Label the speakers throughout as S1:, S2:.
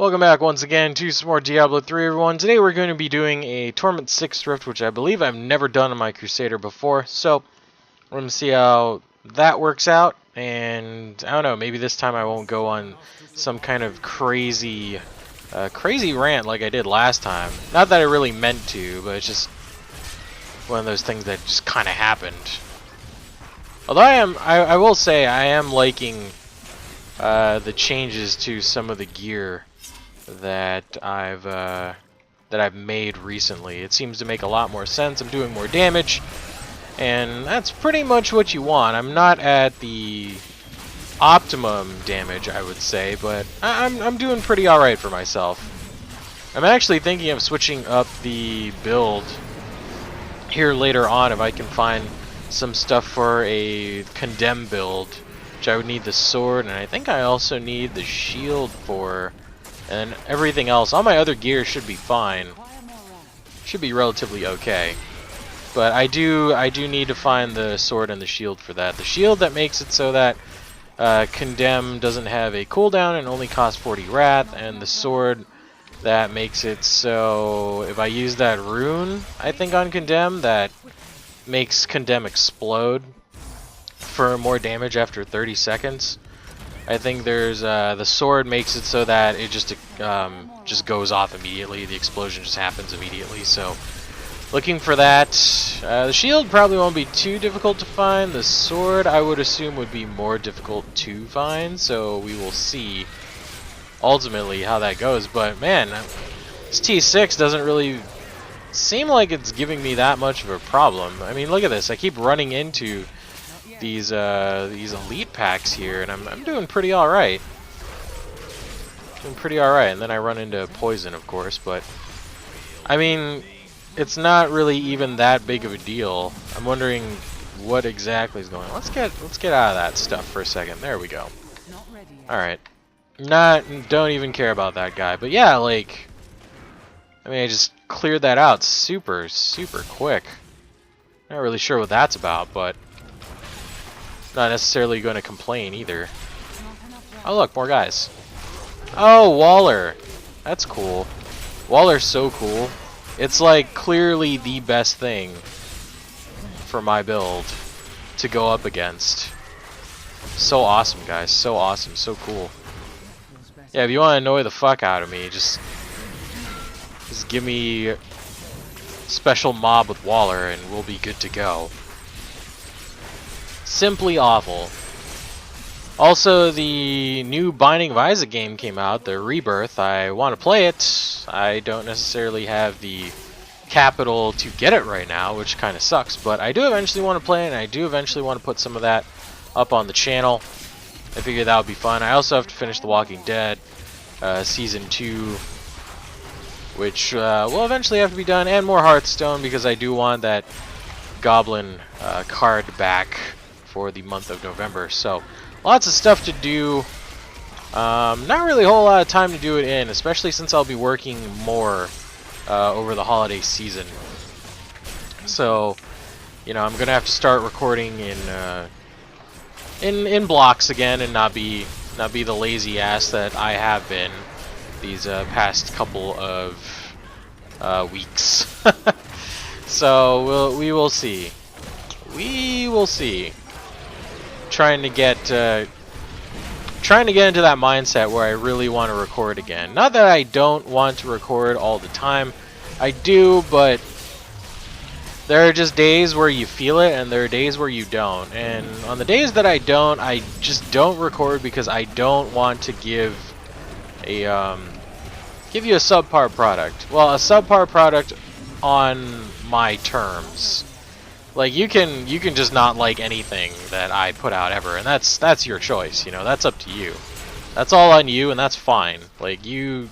S1: Welcome back once again to some more Diablo 3, everyone. Today we're going to be doing a Torment 6 Rift, which I believe I've never done on my Crusader before. So, we're going to see how that works out. And, I don't know, maybe this time I won't go on some kind of crazy rant like I did last time. Not that I really meant to, but it's just one of those things that just kind of happened. Although I will say I am liking the changes to some of the gear that I've made recently. It seems to make a lot more sense. I'm doing more damage, and that's pretty much what you want. I'm not at the optimum damage, I would say, but I'm doing pretty alright for myself. I'm actually thinking of switching up the build here later on if I can find some stuff for a condemn build, which I would need the sword, and I think I also need the shield for. And everything else, all my other gear should be fine. Should be relatively okay. But I do need to find the sword and the shield for that. The shield that makes it so that Condemn doesn't have a cooldown and only costs 40 Wrath, and the sword that makes it so if I use that rune, I think on Condemn, that makes Condemn explode for more damage after 30 seconds. I think there's the sword makes it so that it just goes off immediately. The explosion just happens immediately. So looking for that. The shield probably won't be too difficult to find. The sword I would assume would be more difficult to find. So we will see ultimately how that goes. But man, this T6 doesn't really seem like it's giving me that much of a problem. I mean, look at this. I keep running into these elite packs here, and I'm doing pretty alright. And then I run into poison, of course, but I mean, it's not really even that big of a deal. I'm wondering what exactly is going on. Let's get out of that stuff for a second. There we go. Alright. Don't even care about that guy. But yeah, like, I mean, I just cleared that out super quick. Not really sure what that's about, but not necessarily going to complain either. Oh look, more guys. Oh, Waller. That's cool. Waller's so cool. It's like clearly the best thing for my build to go up against. So awesome, guys. So awesome. So cool. Yeah, if you want to annoy the fuck out of me, just give me special mob with Waller and we'll be good to go. Simply awful. Also, the new Binding of Isaac game came out, the Rebirth. I want to play it. I don't necessarily have the capital to get it right now, which kind of sucks, but I do eventually want to play it, and I do eventually want to put some of that up on the channel. I figured that would be fun. I also have to finish The Walking Dead Season 2, which will eventually have to be done, and more Hearthstone, because I do want that Goblin card back for the month of November. So lots of stuff to do. Not really a whole lot of time to do it in, especially since I'll be working more over the holiday season. So, you know, I'm gonna have to start recording in blocks again, and not be the lazy ass that I have been these past couple of weeks. So we will see. We will see. Trying to get into that mindset where I really want to record again. Not that I don't want to record all the time. I do, but there are just days where you feel it, and there are days where you don't. And on the days that I don't, I just don't record because I don't want to give you a subpar product. Well, a subpar product on my terms. Like, you can just not like anything that I put out ever, and that's your choice, you know. That's up to you. That's all on you, and that's fine. Like, you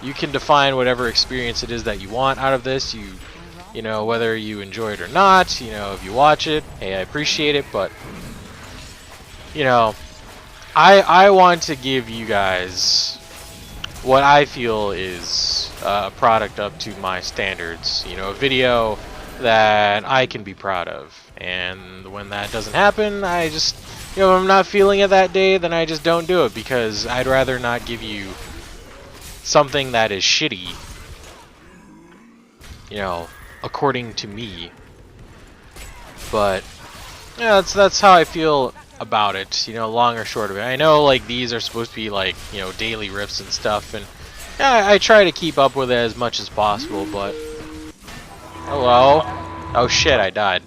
S1: can define whatever experience it is that you want out of this. You know, whether you enjoy it or not, you know, if you watch it, hey, I appreciate it, but you know, I want to give you guys what I feel is a product up to my standards. You know, a video that I can be proud of, and when that doesn't happen, I just, you know, if I'm not feeling it that day, then I just don't do it, because I'd rather not give you something that is shitty, you know, according to me. But yeah, that's how I feel about it, you know, long or short of it. I know like these are supposed to be like, you know, daily rifts and stuff, and yeah, I try to keep up with it as much as possible, but hello. Oh shit, I died.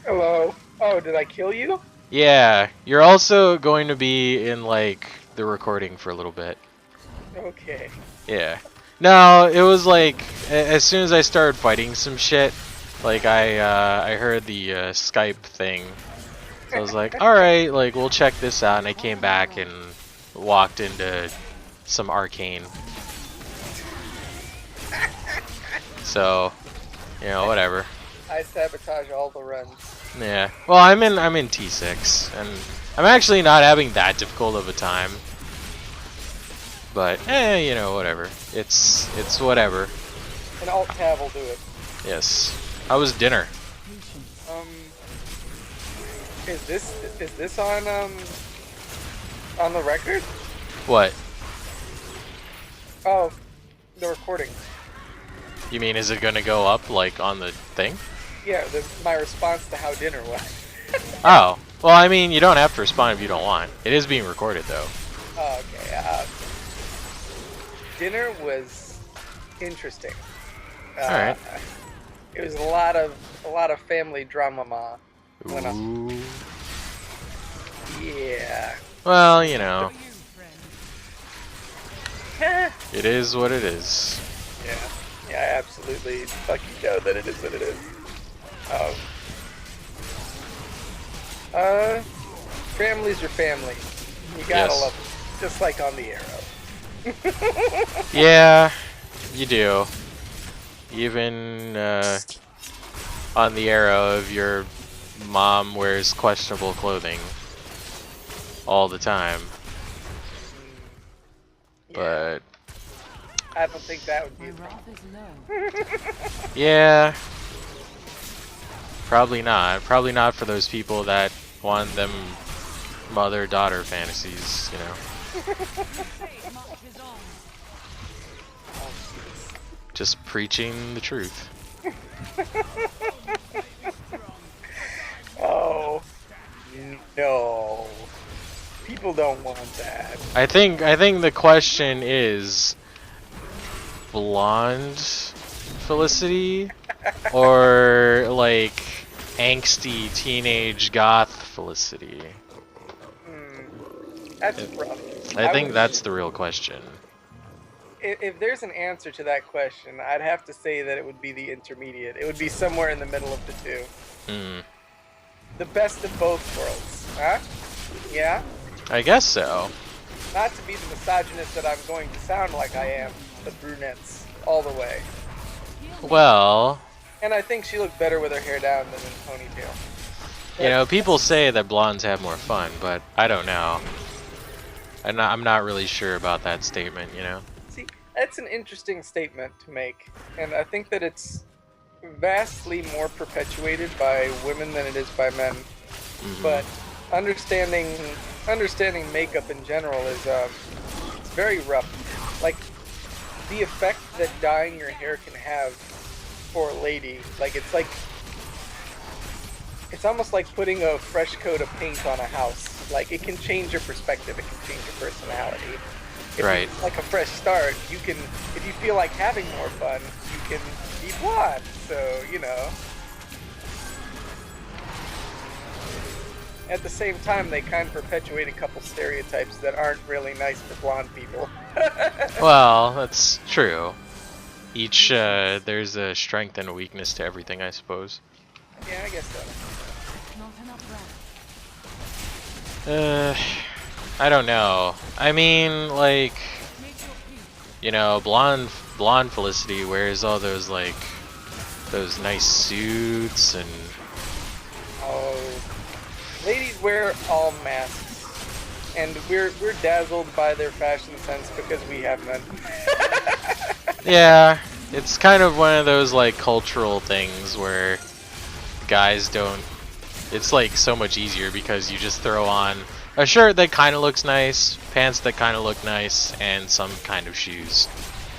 S2: Hello. Oh, did I kill you?
S1: Yeah, you're also going to be in like the recording for a little bit.
S2: Okay.
S1: Yeah. No, it was like as soon as I started fighting some shit, like I heard the Skype thing. So I was like, all right, like we'll check this out, and I came back and walked into some arcane. So, you know, whatever.
S2: I sabotage all the runs.
S1: Yeah. Well, I'm in T6, and I'm actually not having that difficult of a time. But you know, whatever. It's whatever.
S2: An alt tab will do it.
S1: Yes. How was dinner?
S2: Is this on the record?
S1: What?
S2: Oh, the recording.
S1: You mean, is it gonna go up like on the thing?
S2: Yeah, my response to how dinner was.
S1: Oh. Well, I mean, you don't have to respond if you don't want. It is being recorded though.
S2: Oh, okay. Dinner was interesting.
S1: All right.
S2: It was a lot of family drama. Went on.
S1: Ooh.
S2: Yeah.
S1: Well, you know. It is what it is.
S2: Yeah. Yeah, I absolutely fucking know that it is what it is. Families are family. You gotta love them. Just like on the arrow.
S1: Yeah, you do. Even on the arrow of your mom wears questionable clothing all the time.
S2: Yeah.
S1: But
S2: I don't think that would be a problem.
S1: yeah, probably not. Probably not for those people that want them mother-daughter fantasies, you know. Just preaching the truth.
S2: Oh no, people don't want that.
S1: I think the question is blonde Felicity or like angsty teenage goth Felicity.
S2: That's rough.
S1: I think that's the real question.
S2: If there's an answer to that question, I'd have to say that it would be the intermediate. It would be somewhere in the middle of the two. The best of both worlds, huh? Yeah?
S1: I guess so.
S2: Not to be the misogynist that I'm going to sound like I am, but brunettes all the way.
S1: Well,
S2: and I think she looked better with her hair down than in a ponytail.
S1: You know, people say that blondes have more fun, but I don't know. I'm not really sure about that statement, you know?
S2: See, that's an interesting statement to make, and I think that it's vastly more perpetuated by women than it is by men. But understanding makeup in general is it's very rough. Like, the effect that dyeing your hair can have for a lady, like it's almost like putting a fresh coat of paint on a house. Like, it can change your perspective, it can change your personality.
S1: Right.
S2: It's like a fresh start. You can, if you feel like having more fun, you can be blonde. So, you know. At the same time, they kind of perpetuate a couple stereotypes that aren't really nice for blonde people.
S1: Well, that's true. Each, there's a strength and a weakness to everything, I suppose.
S2: Yeah, I guess so.
S1: I don't know. I mean, like, you know, blonde Felicity wears all those, like, those nice suits and...
S2: Oh, ladies wear all masks, and we're dazzled by their fashion sense because we have none.
S1: Yeah, it's kind of one of those, like, cultural things where guys don't... It's, like, so much easier because you just throw on a shirt that kind of looks nice, pants that kind of look nice, and some kind of shoes.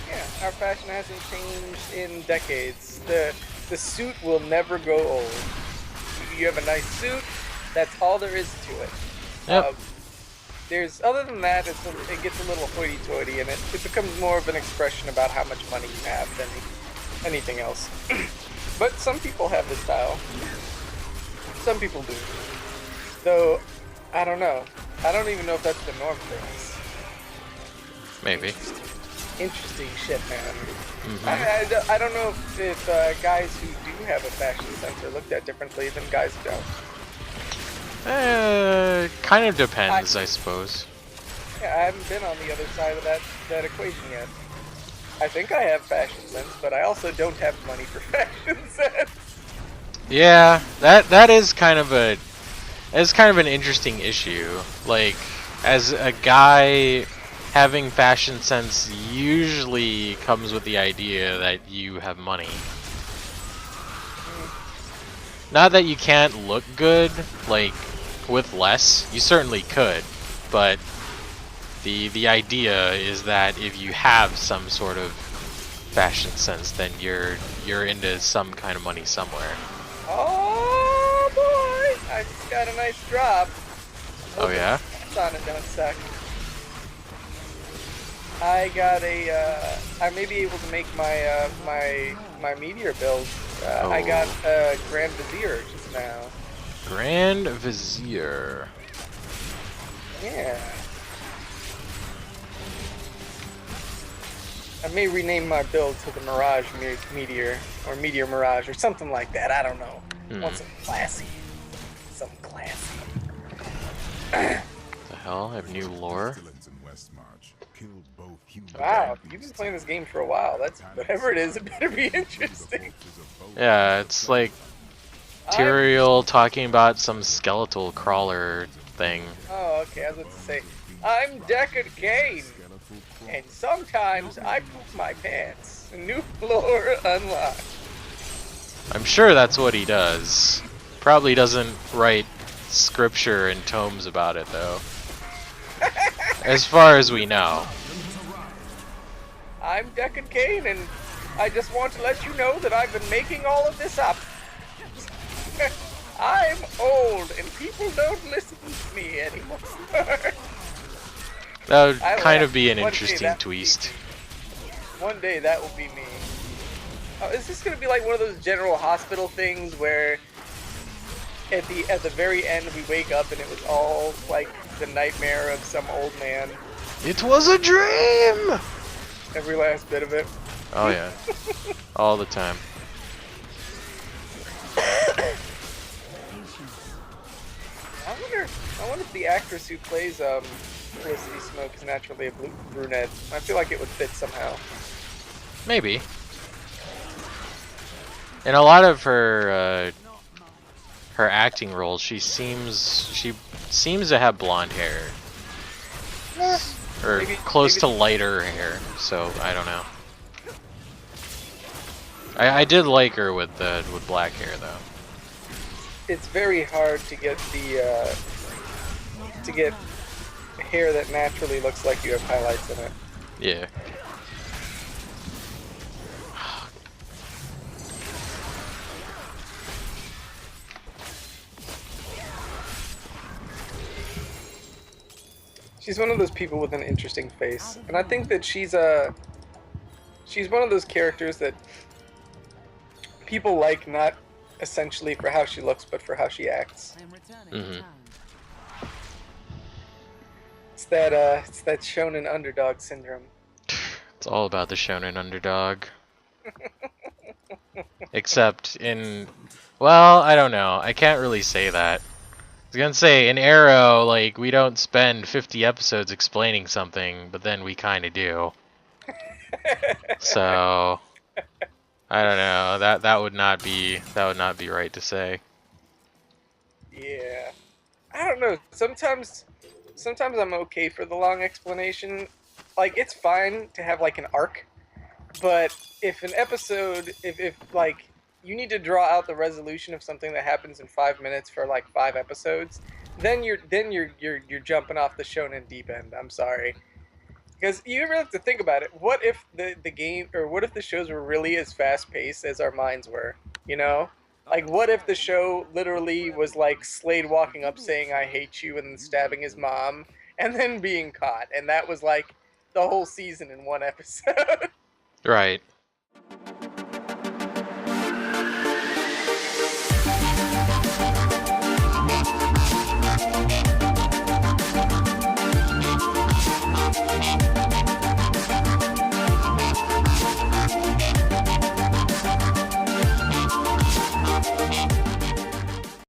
S2: Yeah, our fashion hasn't changed in decades. The suit will never go old. You have a nice suit, that's all there is to it.
S1: Yep.
S2: There's other than that, it gets a little hoity-toity, and it becomes more of an expression about how much money you have than anything else. But some people have this style. Some people do. Though, I don't know. I don't even know if that's the norm for us.
S1: Maybe.
S2: Interesting shit, man.
S1: Mm-hmm.
S2: I don't know if guys who do have a fashion sense are looked at differently than guys who don't.
S1: Kind of depends, I suppose.
S2: Yeah, I haven't been on the other side of that equation yet. I think I have fashion sense, but I also don't have money for fashion sense.
S1: Yeah, that is kind of an interesting issue. Like, as a guy, having fashion sense usually comes with the idea that you have money. Not that you can't look good, like, with less. You certainly could, but the idea is that if you have some sort of fashion sense, then you're into some kind of money somewhere.
S2: Oh boy! I just got a nice drop.
S1: Oh yeah?
S2: It's on it, don't suck. I got a. I may be able to make my my meteor build. I got a Grand Vizier just now.
S1: Grand Vizier.
S2: Yeah. I may rename my build to the Mirage Meteor, or Meteor Mirage, or something like that. I don't know. Want some classy. Some classy.
S1: The hell? I have new lore?
S2: Wow, you've been playing this game for a while. That's whatever it is, it better be interesting.
S1: Yeah, it's like Tyrael talking about some skeletal crawler thing.
S2: Oh, okay, I was about to say, I'm Deckard Cain, and sometimes I poop my pants. New floor unlocked.
S1: I'm sure that's what he does. Probably doesn't write scripture and tomes about it, though. As far as we know.
S2: I'm Deckard Cain, and I just want to let you know that I've been making all of this up. I'm old, and people don't listen to me anymore.
S1: That would kind of be an interesting twist.
S2: One day that will be me. Oh, is this gonna be like one of those General Hospital things where at the very end we wake up and it was all like the nightmare of some old man?
S1: It was a dream!
S2: Every last bit of it.
S1: Oh yeah. All the time.
S2: I wonder if the actress who plays Felicity Smoke is naturally a brunette. I feel like it would fit somehow.
S1: Maybe. In a lot of her her acting roles, she seems to have blonde hair. Or
S2: maybe
S1: close to lighter hair, so I don't know. I did like her with black hair though.
S2: It's very hard to get the hair that naturally looks like you have highlights in it.
S1: Yeah.
S2: She's one of those people with an interesting face, and I think that she's one of those characters that people like, not essentially for how she looks, but for how she acts. It's that shonen underdog syndrome.
S1: It's all about the shonen underdog. Except in, well, I don't know. I can't really say that. I was gonna say, in Arrow, like, we don't spend 50 episodes explaining something, but then we kinda do. So, I don't know. That would not be right to say.
S2: Yeah. I don't know. Sometimes I'm okay for the long explanation. Like, it's fine to have like an arc, but if an episode, if like you need to draw out the resolution of something that happens in 5 minutes for like 5 episodes, then you're jumping off the shonen deep end. I'm sorry. Because you ever have to think about it. What if the game, or what if the shows were really as fast paced as our minds were? You know, like what if the show literally was like Slade walking up saying "I hate you" and then stabbing his mom, and then being caught, and that was like the whole season in one episode.
S1: Right.